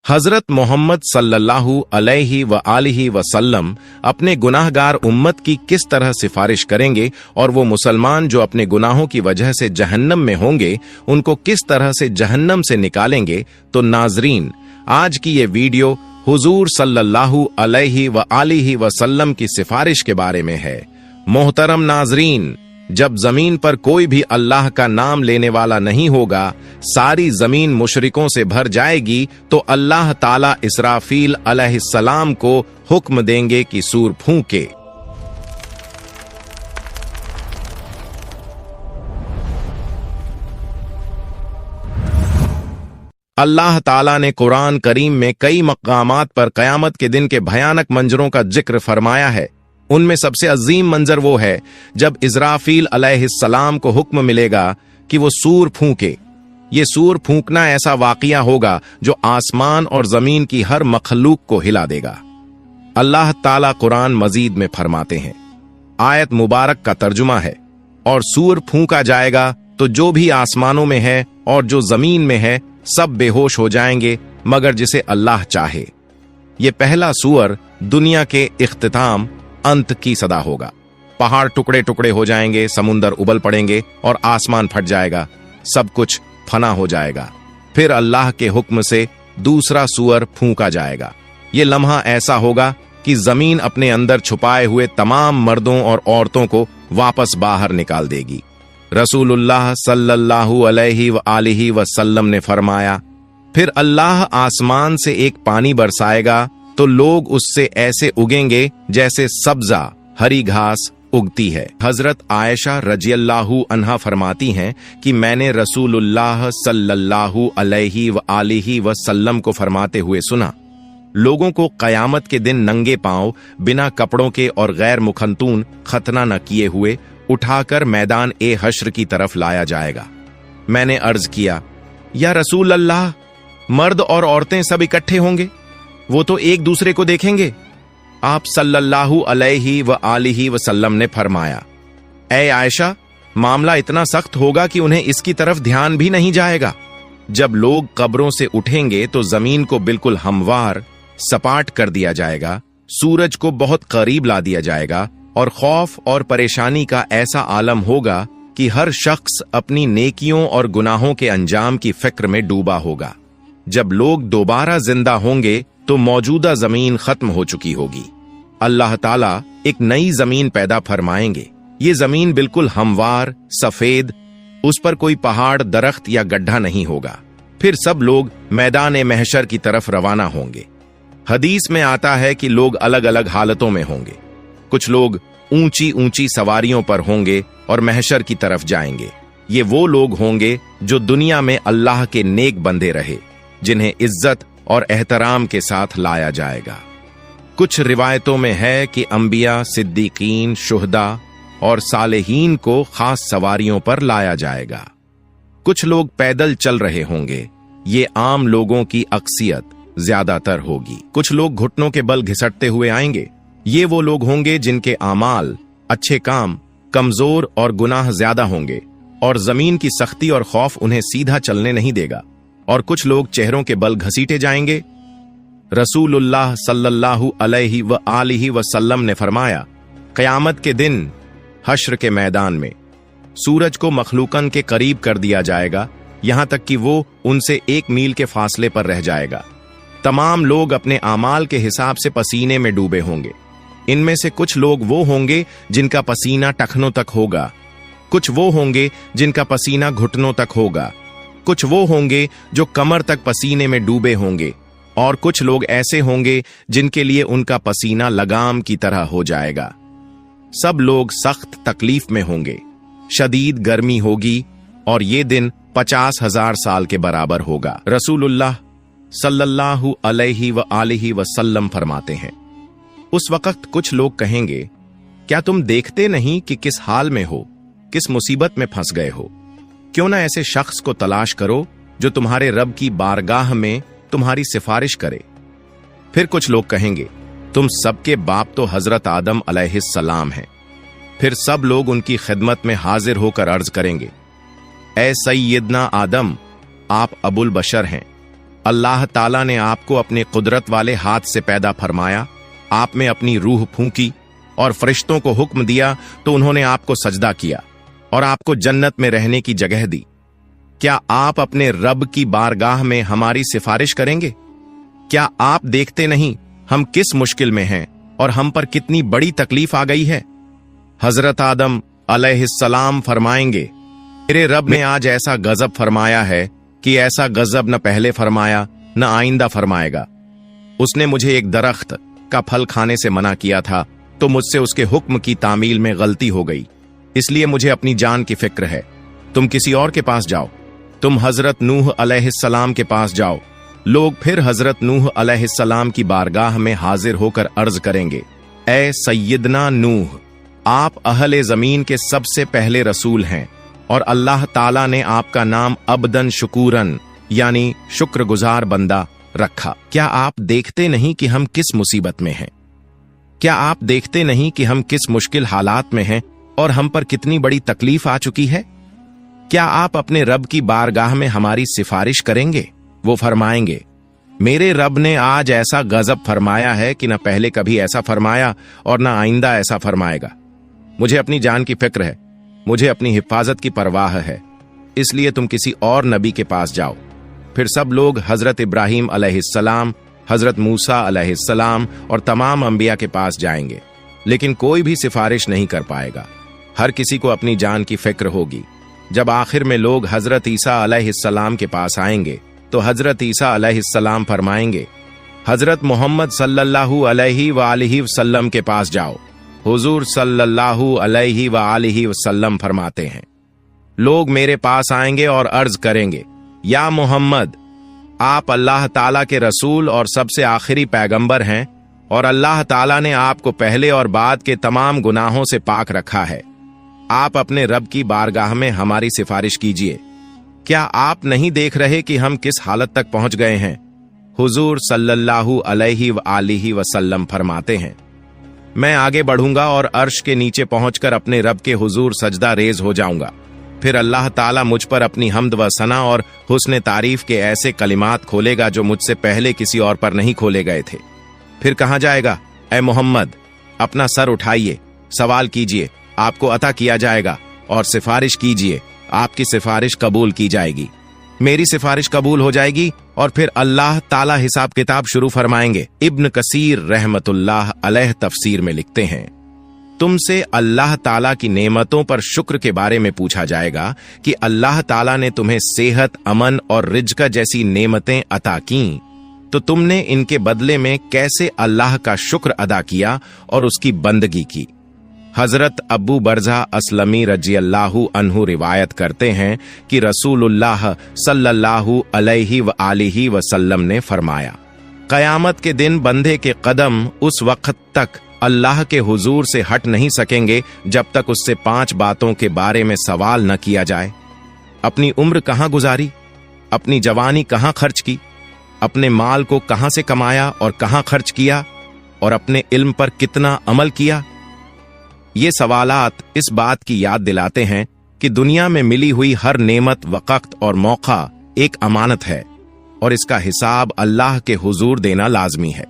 हजरत मोहम्मद सल्लल्लाहु अलैहि व आलिहि वसल्लम अपने गुनाहगार उम्मत की किस तरह सिफारिश करेंगे और वो मुसलमान जो अपने गुनाहों की वजह से जहन्नम में होंगे उनको किस तरह से जहन्नम से निकालेंगे। तो नाजरीन, आज की ये वीडियो हुजूर सल्लल्लाहु अलैहि व आलिहि वसल्लम की सिफारिश के बारे में है। मोहतरम नाजरीन, जब जमीन पर कोई भी अल्लाह का नाम लेने वाला नहीं होगा, सारी जमीन मुशरिकों से भर जाएगी, तो अल्लाह ताला इसराफील अलैहिस्सलाम को हुक्म देंगे कि सूर फूंके। अल्लाह ताला ने कुरान करीम में कई मकामात पर कयामत के दिन के भयानक मंजरों का जिक्र फरमाया है। उनमें सबसे अजीम मंजर वो है जब इज़राफील अलैहिस्सलाम को हुक्म मिलेगा कि वो सूर फूंके। ये सूर फूंकना ऐसा वाक़िया होगा जो आसमान और जमीन की हर मखलूक को हिला देगा। अल्लाह ताला कुरान मजीद में फरमाते हैं, आयत मुबारक का तर्जुमा है, और सूर फूंका जाएगा तो जो भी आसमानों में है और जो जमीन में है सब बेहोश हो जाएंगे मगर जिसे अल्लाह चाहे। ये पहला सूअर दुनिया के इख्तिताम अंत की सदा होगा। पहाड़ टुकड़े टुकड़े हो जाएंगे, समुंदर उबल पड़ेंगे और आसमान फट जाएगा, सब कुछ फना हो जाएगा। फिर अल्लाह के हुक्म से दूसरा सूअर फूंका जाएगा। ये लम्हा ऐसा होगा कि जमीन अपने अंदर छुपाए हुए तमाम मर्दों और औरतों को वापस बाहर निकाल देगी। रसूलुल्लाह सल्लल्लाहु अलैहि व आलिहि वसल्लम ने फरमाया, फिर अल्लाह आसमान से एक पानी बरसाएगा तो लोग उससे ऐसे उगेंगे जैसे सब्जा हरी घास उगती है। हजरत आयशा रजियल्लाहु अन्हा फरमाती हैं कि मैंने रसूलुल्लाह सल्लल्लाहु अलैहि व आलिहि वसल्लम को फरमाते हुए सुना, लोगों को कयामत के दिन नंगे पांव बिना कपड़ों के और गैर मुखंतून खतना न किए हुए उठाकर मैदान ए हश्र की तरफ लाया जाएगा। मैंने अर्ज किया, या रसूल अल्लाह, मर्द और औरतें सब इकट्ठे होंगे, वो तो एक दूसरे को देखेंगे। आप सल्लल्लाहु अलैहि व आलिहि वसल्लम ने फरमाया, ऐ आयशा, मामला इतना सख्त होगा कि उन्हें इसकी तरफ ध्यान भी नहीं जाएगा। जब लोग कब्रों से उठेंगे तो जमीन को बिल्कुल हमवार सपाट कर दिया जाएगा, सूरज को बहुत करीब ला दिया जाएगा और खौफ और परेशानी का ऐसा आलम होगा कि हर शख्स अपनी नेकियों और गुनाहों के अंजाम की फिक्र में डूबा होगा। जब लोग दोबारा जिंदा होंगे तो मौजूदा जमीन खत्म हो चुकी होगी। अल्लाह ताला एक नई जमीन पैदा फरमाएंगे। ये जमीन बिल्कुल हमवार सफेद, उस पर कोई पहाड़ दरख्त या गड्ढा नहीं होगा। फिर सब लोग मैदान महशर की तरफ रवाना होंगे। हदीस में आता है कि लोग अलग अलग हालतों में होंगे। कुछ लोग ऊंची ऊंची सवारियों पर होंगे और महशर की तरफ जाएंगे। ये वो लोग होंगे जो दुनिया में अल्लाह के नेक बंदे रहे, जिन्हें इज्जत और एहतराम के साथ लाया जाएगा। कुछ रिवायतों में है कि अंबिया, सिद्दीकीन, शुहदा और सालेहीन को खास सवारियों पर लाया जाएगा। कुछ लोग पैदल चल रहे होंगे। ये आम लोगों की अक्सियत ज्यादातर होगी। कुछ लोग घुटनों के बल घिसटते हुए आएंगे। ये वो लोग होंगे जिनके आमाल, अच्छे काम कमजोर और गुनाह ज्यादा होंगे और जमीन की सख्ती और खौफ उन्हें सीधा चलने नहीं देगा। और कुछ लोग चेहरों के बल घसीटे जाएंगे। रसूलुल्लाह सल्लल्लाहु अलैहि व आलिहि वसल्लम ने फरमाया, क़यामत के दिन हश्र के मैदान में सूरज को मखलूकन के करीब कर दिया जाएगा, यहां तक कि वो उनसे 1 मील के फासले पर रह जाएगा। तमाम लोग अपने आमाल के हिसाब से पसीने में डूबे होंगे। इनमें से कुछ लोग वो होंगे जिनका पसीना टखनों तक होगा, कुछ वो होंगे जिनका पसीना घुटनों तक होगा, कुछ वो होंगे जो कमर तक पसीने में डूबे होंगे, और कुछ लोग ऐसे होंगे जिनके लिए उनका पसीना लगाम की तरह हो जाएगा। सब लोग सख्त तकलीफ में होंगे, शदीद गर्मी होगी और ये दिन 50,000 साल के बराबर होगा। रसूलुल्लाह सल्लल्लाहु अलैहि व आलिहि वसल्लम फरमाते हैं, उस वक्त कुछ लोग कहेंगे, क्या तुम देखते नहीं कि किस हाल में हो, किस मुसीबत में फंस गए हो? क्यों ना ऐसे शख्स को तलाश करो जो तुम्हारे रब की बारगाह में तुम्हारी सिफारिश करे। फिर कुछ लोग कहेंगे, तुम सबके बाप तो हजरत आदम अलैहिस्सलाम हैं। फिर सब लोग उनकी खिदमत में हाजिर होकर अर्ज करेंगे, ए सैयदना आदम, आप अबुल बशर हैं अल्लाह ताला ने आपको अपने कुदरत वाले हाथ से पैदा फरमाया, आप में अपनी रूह फूंकी और फरिश्तों को हुक्म दिया तो उन्होंने आपको सजदा किया और आपको जन्नत में रहने की जगह दी। क्या आप अपने रब की बारगाह में हमारी सिफारिश करेंगे? क्या आप देखते नहीं हम किस मुश्किल में हैं और हम पर कितनी बड़ी तकलीफ आ गई है? हजरत आदम अलैहिस्सलाम फरमाएंगे, मेरे रब ने आज ऐसा गजब फरमाया है कि ऐसा गजब न पहले फरमाया न आइंदा फरमाएगा। उसने मुझे एक दरख्त का फल खाने से मना किया था तो मुझसे उसके हुक्म की तामील में गलती हो गई, इसलिए मुझे अपनी जान की फिक्र है। तुम किसी और के पास जाओ, तुम हजरत नूह अलैहिस्सलाम के पास जाओ। लोग फिर हजरत नूह अलैहिस्सलाम की बारगाह में हाजिर होकर अर्ज करेंगे, ए सैयदना नूह, आप अहले जमीन के सबसे पहले रसूल हैं और अल्लाह ताला ने आपका नाम अब्दन शुकूरन यानी शुक्रगुजार बंदा रखा। क्या आप देखते नहीं कि हम किस मुसीबत में हैं? क्या आप देखते नहीं कि हम किस मुश्किल हालात में हैं और हम पर कितनी बड़ी तकलीफ आ चुकी है? क्या आप अपने रब की बारगाह में हमारी सिफारिश करेंगे? वो फरमाएंगे, मेरे रब ने आज ऐसा गजब फरमाया है कि न पहले कभी ऐसा फरमाया और न आइंदा ऐसा फरमाएगा। मुझे अपनी जान की फिक्र है, मुझे अपनी हिफाजत की परवाह है, इसलिए तुम किसी और नबी के पास जाओ। फिर सब लोग हजरत इब्राहीम अलैहिस्सलाम, हजरत मूसा अलैहिस्सलाम और तमाम अंबिया के पास जाएंगे, लेकिन कोई भी सिफारिश नहीं कर पाएगा। हर किसी को अपनी जान की फिक्र होगी। जब आखिर में लोग हजरत ईसा अलैहिस्सलाम के पास आएंगे तो हजरत ईसा अलैहिस्सलाम फरमाएंगे, हजरत मोहम्मद सल्लल्लाहु अलैहि व आलिहि वसल्लम के पास जाओ। हुजूर सल्लल्लाहु अलैहि व आलिहि वसल्लम फरमाते हैं, लोग मेरे पास आएंगे और अर्ज करेंगे, या मोहम्मद, आप अल्लाह ताला के रसूल और सबसे आखिरी पैगंबर हैं और अल्लाह ताला ने आपको पहले और बाद के तमाम गुनाहों से पाक रखा है। आप अपने रब की बारगाह में हमारी सिफारिश कीजिए। क्या आप नहीं देख रहे कि हम किस हालत तक पहुंच गए हैं? हुजूर सल्लल्लाहु अलैहि व आलिहि वसल्लम फरमाते हैं, मैं आगे बढ़ूंगा और अर्श के नीचे पहुंचकर अपने रब के हुजूर सजदा रेज हो जाऊंगा। फिर अल्लाह ताला मुझ पर अपनी हम्द व सना और हुस्न तारीफ के ऐसे कलिमात खोलेगा जो मुझसे पहले किसी और पर नहीं खोले गए थे। फिर कहा जाएगा, ए मोहम्मद, अपना सर उठाइए, सवाल कीजिए, आपको अता किया जाएगा, और सिफारिश कीजिए, आपकी सिफारिश कबूल की जाएगी। मेरी सिफारिश कबूल हो जाएगी और फिर अल्लाह ताला हिसाब किताब शुरू फरमाएंगे। इब्न कसीर रहमतुल्लाह अलैह तफसीर में लिखते हैं, तुमसे अल्लाह ताला की नेमतों पर शुक्र के बारे में पूछा जाएगा कि अल्लाह ताला ने तुम्हें सेहत, अमन और रिज्क जैसी नेमतें अता की, तो तुमने इनके बदले में कैसे अल्लाह का शुक्र अदा किया और उसकी बंदगी की। हजरत अबू बरज़ा अस्लमी रज़ियल्लाहु अन्हु रिवायत करते हैं कि रसूलुल्लाह सल्लल्लाहु अलैहि व आलिहि वसल्लम ने फरमाया, कयामत के दिन बंदे के कदम उस वक्त तक अल्लाह के हुजूर से हट नहीं सकेंगे जब तक उससे 5 बातों के बारे में सवाल न किया जाए। अपनी उम्र कहाँ गुजारी, अपनी जवानी कहाँ खर्च की, अपने माल को कहाँ से कमाया और कहाँ खर्च किया, और अपने इल्म पर कितना अमल किया। ये सवालात इस बात की याद दिलाते हैं कि दुनिया में मिली हुई हर नेमत, वक़्त और मौका एक अमानत है और इसका हिसाब अल्लाह के हुजूर देना लाजमी है।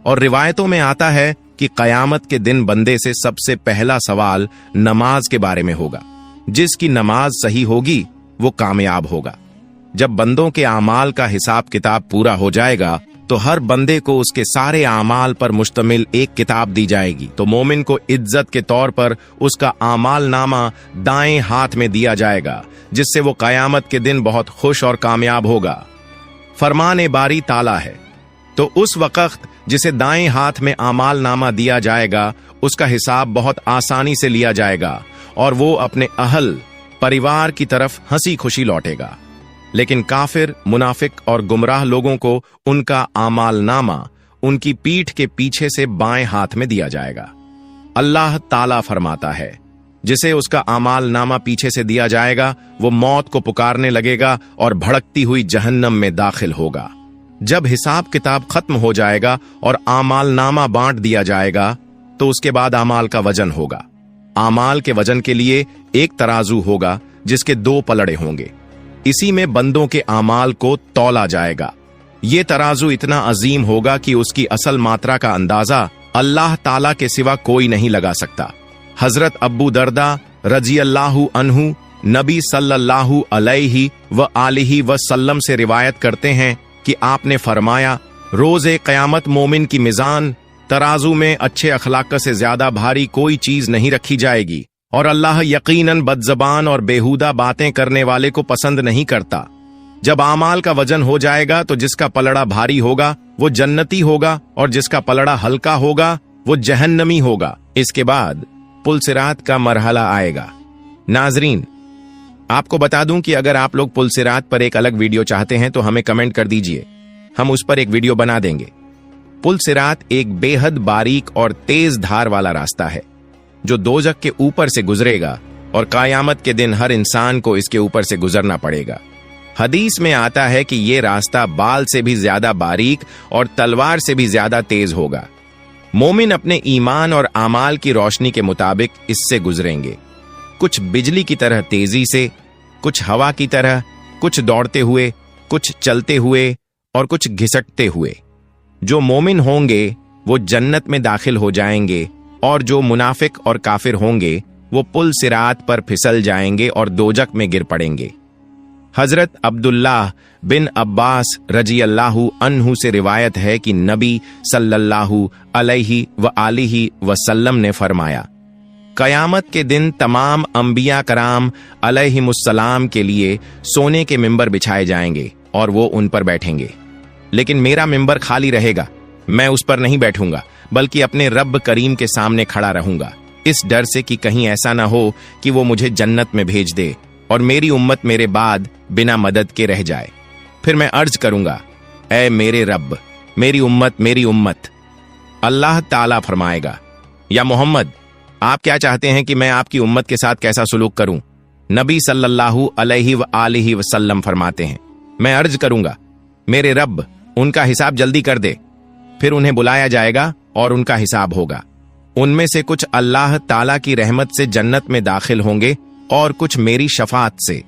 और रिवायतों में आता है कि कयामत के दिन बंदे से सबसे पहला सवाल नमाज के बारे में होगा। जिसकी नमाज सही होगी वो कामयाब होगा। जब बंदों के आमाल का हिसाब किताब पूरा हो जाएगा तो हर बंदे को उसके सारे आमाल पर मुश्तमिल एक किताब दी जाएगी। तो मोमिन को इज्जत के तौर पर उसका आमाल नामा दाएं हाथ में दिया जाएगा, जिससे वो कयामत के दिन बहुत खुश और कामयाब होगा। फरमान बारी ताला है, तो उस वक्त जिसे दाएं हाथ में आमाल नामा दिया जाएगा उसका हिसाब बहुत आसानी से लिया जाएगा और वो अपने अहल परिवार की तरफ हंसी खुशी लौटेगा। लेकिन काफिर, मुनाफिक और गुमराह लोगों को उनका आमाल नामा उनकी पीठ के पीछे से बाएं हाथ में दिया जाएगा। अल्लाह ताला फरमाता है, जिसे उसका आमाल नामा पीछे से दिया जाएगा वो मौत को पुकारने लगेगा और भड़कती हुई जहन्नम में दाखिल होगा। जब हिसाब किताब खत्म हो जाएगा और आमाल नामा बांट दिया जाएगा तो उसके बाद आमाल का वजन होगा। आमाल के वजन के लिए एक तराजू होगा जिसके 2 पलड़े होंगे। इसी में बंदों के आमाल को तौला जाएगा। ये तराजू इतना अजीम होगा कि उसकी असल मात्रा का अंदाजा अल्लाह ताला के सिवा कोई नहीं लगा सकता। हजरत अब्बू दर्दा रजी अल्लाहु अन्हु नबी सल्लल्लाहु अलैहि व आलिहि वसल्लम से रिवायत करते हैं कि आपने फरमाया, रोज़े क़यामत मोमिन की मिजान तराजू में अच्छे अखलाक से ज्यादा भारी कोई चीज नहीं रखी जाएगी, और अल्लाह यकीनन बदजबान और बेहुदा बातें करने वाले को पसंद नहीं करता। जब आमाल का वजन हो जाएगा तो जिसका पलड़ा भारी होगा वो जन्नती होगा और जिसका पलड़ा हल्का होगा वो जहन्नमी होगा। इसके बाद पुलसिरात का मरहला आएगा। नाजरीन, आपको बता दूं कि अगर आप लोग पुलसिरात पर एक अलग वीडियो चाहते हैं तो हमें कमेंट कर दीजिए, हम उस पर एक वीडियो बना देंगे। पुलसिरात एक बेहद बारीक और तेज धार वाला रास्ता है जो दोजख के ऊपर से गुजरेगा और क़यामत के दिन हर इंसान को इसके ऊपर से गुजरना पड़ेगा। हदीस में आता है कि ये रास्ता बाल से भी ज्यादा बारीक और तलवार से भी ज्यादा तेज होगा। मोमिन अपने ईमान और आमाल की रोशनी के मुताबिक इससे गुजरेंगे, कुछ बिजली की तरह तेजी से, कुछ हवा की तरह, कुछ दौड़ते हुए, कुछ चलते हुए और कुछ घिसटते हुए। जो मोमिन होंगे वो जन्नत में दाखिल हो जाएंगे और जो मुनाफिक और काफिर होंगे वो पुल सिरात पर फिसल जाएंगे और दोजक में गिर पड़ेंगे। हजरत अब्दुल्लाह बिन अब्बास रजी अल्लाहु अन्हु से रिवायत है कि नबी सल्लल्लाहु अलैहि व आलिहि वसल्लम ने फरमाया, कयामत के दिन तमाम अंबिया कराम अलैहिमुस्सलाम के लिए सोने के मिंबर बिछाए जाएंगे और वो उन पर बैठेंगे, लेकिन मेरा मिंबर खाली रहेगा। मैं उस पर नहीं बैठूंगा बल्कि अपने रब करीम के सामने खड़ा रहूंगा, इस डर से कि कहीं ऐसा ना हो कि वो मुझे जन्नत में भेज दे और मेरी उम्मत मेरे बाद बिना मदद के रह जाए। फिर मैं अर्ज करूंगा, ऐ मेरे रब, मेरी उम्मत। अल्लाह ताला फरमाएगा, या मोहम्मद, आप क्या चाहते हैं कि मैं आपकी उम्मत के साथ कैसा सुलूक करूं? नबी सल्लल्लाहु अलैहि व आलिहि वसल्लम फरमाते हैं, मैं अर्ज करूंगा, मेरे रब, उनका हिसाब जल्दी कर दे। फिर उन्हें बुलाया जाएगा और उनका हिसाब होगा। उनमें से कुछ अल्लाह ताला की रहमत से जन्नत में दाखिल होंगे और कुछ मेरी शफात से।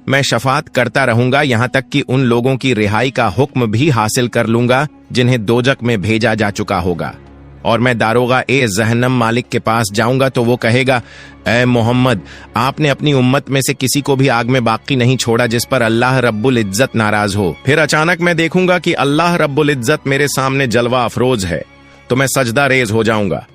मैं शफात करता रहूंगा यहां तक कि उन लोगों की रिहाई का हुक्म भी हासिल कर लूंगा जिन्हें दोजक में भेजा जा चुका होगा। और मैं दारोगा ए जहन्नम मालिक के पास जाऊंगा तो वो कहेगा, ऐ मोहम्मद, आपने अपनी उम्मत में से किसी को भी आग में बाकी नहीं छोड़ा जिस पर अल्लाह रब्बुल इज्जत नाराज हो। फिर अचानक मैं देखूंगा कि अल्लाह रब्बुल इज्जत मेरे सामने जलवा अफरोज है, तो मैं सजदा रेज हो जाऊंगा।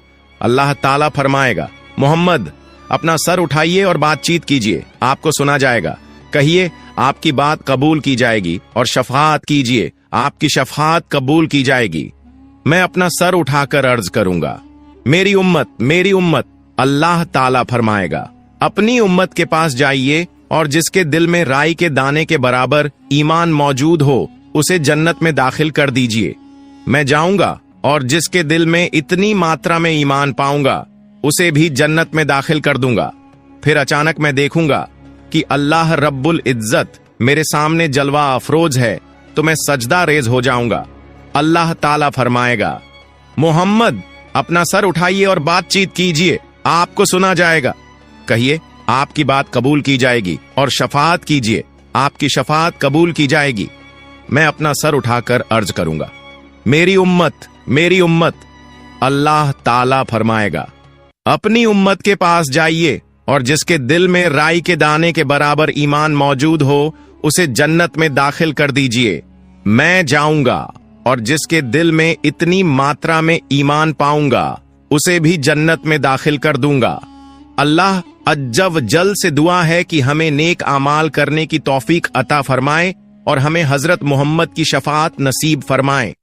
अल्लाह ताला फरमाएगा, मोहम्मद, अपना सर उठाइए और बातचीत कीजिए, आपको सुना जाएगा। कहिए, आपकी बात कबूल की जाएगी, और शफात कीजिए, आपकी शफात कबूल की जाएगी। मैं अपना सर उठाकर अर्ज करूंगा, मेरी उम्मत। अल्लाह ताला फरमाएगा, अपनी उम्मत के पास जाइए और जिसके दिल में राई के दाने के बराबर ईमान मौजूद हो उसे जन्नत में दाखिल कर दीजिए। मैं जाऊंगा और जिसके दिल में इतनी मात्रा में ईमान पाऊंगा उसे भी जन्नत में दाखिल कर दूंगा। फिर अचानक मैं देखूंगा कि अल्लाह रब्बुल इज्जत मेरे सामने जलवा अफरोज है, तो मैं सजदा रेज हो जाऊंगा। अल्लाह ताला फरमाएगा, मोहम्मद, अपना सर उठाइए और बातचीत कीजिए, आपको सुना जाएगा। कहिए, आपकी बात कबूल की जाएगी, और शफात कीजिए, आपकी शफात कबूल की जाएगी। मैं अपना सर उठाकर अर्ज करूंगा, मेरी उम्मत। अल्लाह ताला फरमाएगा, अपनी उम्मत के पास जाइए और जिसके दिल में राई के दाने के बराबर ईमान मौजूद हो उसे जन्नत में दाखिल कर दीजिए। मैं जाऊंगा और जिसके दिल में इतनी मात्रा में ईमान पाऊंगा उसे भी जन्नत में दाखिल कर दूंगा। अल्लाह अज्जव जल से दुआ है कि हमें नेक आमाल करने की तौफीक अता फरमाए और हमें हजरत मोहम्मद की शफात नसीब फरमाए।